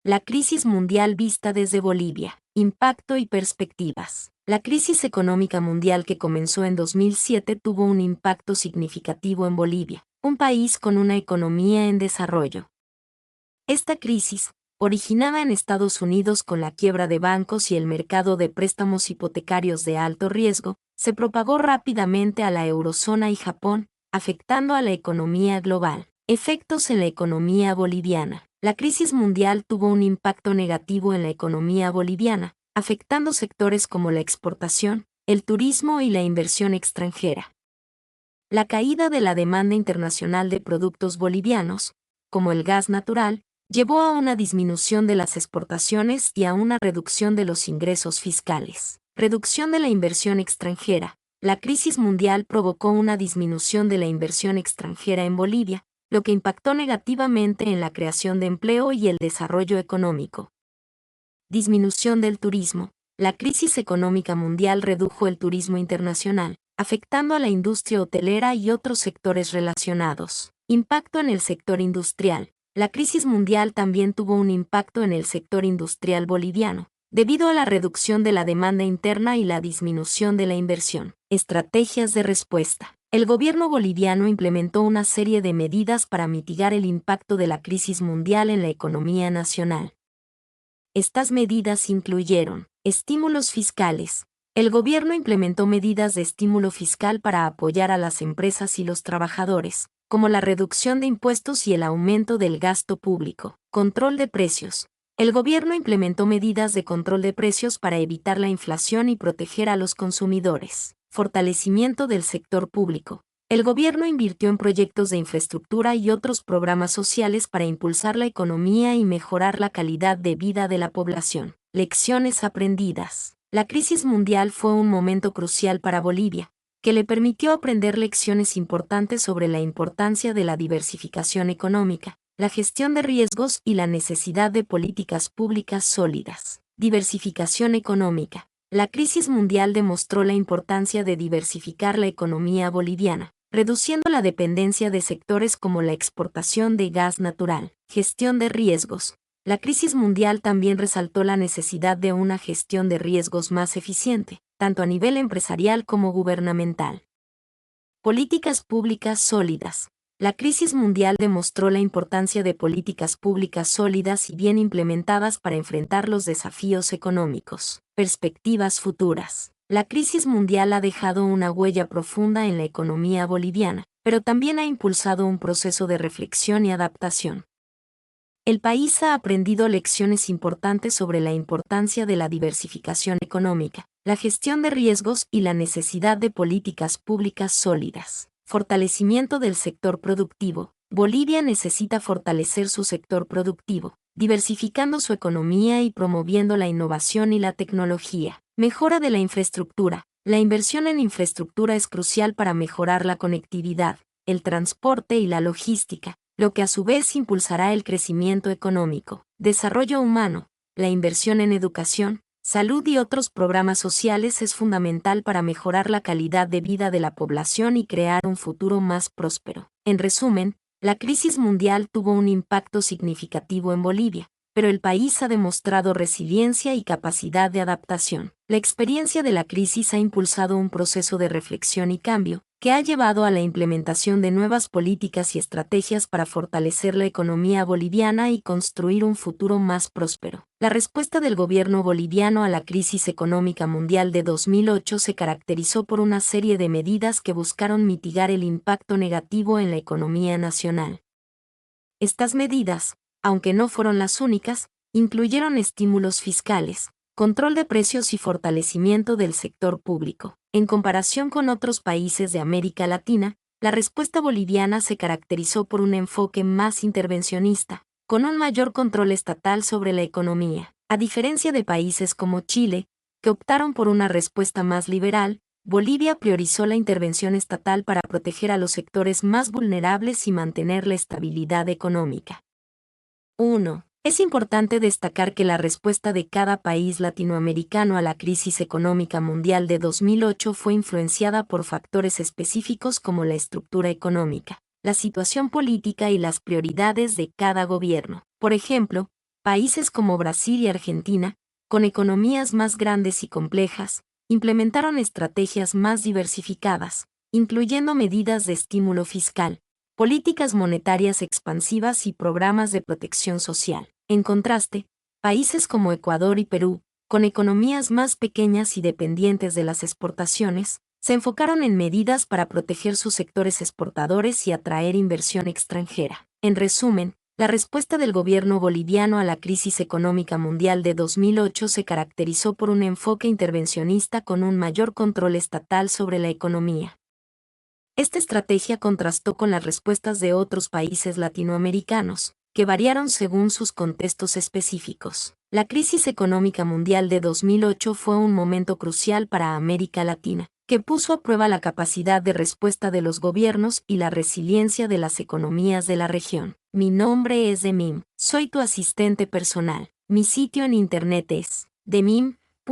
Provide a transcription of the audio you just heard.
La crisis mundial vista desde Bolivia. Impacto y perspectivas. La crisis económica mundial que comenzó en 2007 tuvo un impacto significativo en Bolivia, un país con una economía en desarrollo. Esta crisis, originada en Estados Unidos con la quiebra de bancos y el mercado de préstamos hipotecarios de alto riesgo, se propagó rápidamente a la eurozona y Japón, afectando a la economía global. Efectos en la economía boliviana. La crisis mundial tuvo un impacto negativo en la economía boliviana, afectando sectores como la exportación, el turismo y la inversión extranjera. La caída de la demanda internacional de productos bolivianos, como el gas natural, llevó a una disminución de las exportaciones y a una reducción de los ingresos fiscales. Reducción de la inversión extranjera. La crisis mundial provocó una disminución de la inversión extranjera en Bolivia, lo que impactó negativamente en la creación de empleo y el desarrollo económico. Disminución del turismo. La crisis económica mundial redujo el turismo internacional, afectando a la industria hotelera y otros sectores relacionados. Impacto en el sector industrial. La crisis mundial también tuvo un impacto en el sector industrial boliviano, debido a la reducción de la demanda interna y la disminución de la inversión. Estrategias de respuesta. El gobierno boliviano implementó una serie de medidas para mitigar el impacto de la crisis mundial en la economía nacional. Estas medidas incluyeron estímulos fiscales. El gobierno implementó medidas de estímulo fiscal para apoyar a las empresas y los trabajadores, como la reducción de impuestos y el aumento del gasto público. Control de precios. El gobierno implementó medidas de control de precios para evitar la inflación y proteger a los consumidores. Fortalecimiento del sector público. El gobierno invirtió en proyectos de infraestructura y otros programas sociales para impulsar la economía y mejorar la calidad de vida de la población. Lecciones aprendidas. La crisis mundial fue un momento crucial para Bolivia, que le permitió aprender lecciones importantes sobre la importancia de la diversificación económica, la gestión de riesgos y la necesidad de políticas públicas sólidas. Diversificación económica. La crisis mundial demostró la importancia de diversificar la economía boliviana, reduciendo la dependencia de sectores como la exportación de gas natural. Gestión de riesgos. La crisis mundial también resaltó la necesidad de una gestión de riesgos más eficiente, tanto a nivel empresarial como gubernamental. Políticas públicas sólidas. La crisis mundial demostró la importancia de políticas públicas sólidas y bien implementadas para enfrentar los desafíos económicos. Perspectivas futuras. La crisis mundial ha dejado una huella profunda en la economía boliviana, pero también ha impulsado un proceso de reflexión y adaptación. El país ha aprendido lecciones importantes sobre la importancia de la diversificación económica, la gestión de riesgos y la necesidad de políticas públicas sólidas. Fortalecimiento del sector productivo. Bolivia necesita fortalecer su sector productivo, diversificando su economía y promoviendo la innovación y la tecnología. Mejora de la infraestructura. La inversión en infraestructura es crucial para mejorar la conectividad, el transporte y la logística, lo que a su vez impulsará el crecimiento económico. Desarrollo humano. La inversión en educación, salud y otros programas sociales es fundamental para mejorar la calidad de vida de la población y crear un futuro más próspero. En resumen, la crisis mundial tuvo un impacto significativo en Bolivia, pero el país ha demostrado resiliencia y capacidad de adaptación. La experiencia de la crisis ha impulsado un proceso de reflexión y cambio, que ha llevado a la implementación de nuevas políticas y estrategias para fortalecer la economía boliviana y construir un futuro más próspero. La respuesta del gobierno boliviano a la crisis económica mundial de 2008 se caracterizó por una serie de medidas que buscaron mitigar el impacto negativo en la economía nacional. Estas medidas, aunque no fueron las únicas, incluyeron estímulos fiscales, control de precios y fortalecimiento del sector público. En comparación con otros países de América Latina, la respuesta boliviana se caracterizó por un enfoque más intervencionista, con un mayor control estatal sobre la economía. A diferencia de países como Chile, que optaron por una respuesta más liberal, Bolivia priorizó la intervención estatal para proteger a los sectores más vulnerables y mantener la estabilidad económica. 1. Es importante destacar que la respuesta de cada país latinoamericano a la crisis económica mundial de 2008 fue influenciada por factores específicos como la estructura económica, la situación política y las prioridades de cada gobierno. Por ejemplo, Países como Brasil y Argentina, con economías más grandes y complejas, implementaron estrategias más diversificadas, incluyendo medidas de estímulo fiscal, políticas monetarias expansivas y programas de protección social. En contraste, países como Ecuador y Perú, con economías más pequeñas y dependientes de las exportaciones, se enfocaron en medidas para proteger sus sectores exportadores y atraer inversión extranjera. En resumen, la respuesta del gobierno boliviano a la crisis económica mundial de 2008 se caracterizó por un enfoque intervencionista con un mayor control estatal sobre la economía. Esta estrategia contrastó con las respuestas de otros países latinoamericanos, que variaron según sus contextos específicos. La crisis económica mundial de 2008 fue un momento crucial para América Latina, que puso a prueba la capacidad de respuesta de los gobiernos y la resiliencia de las economías de la región. Mi nombre es Demim, soy tu asistente personal. Mi sitio en internet es demim.es.tl.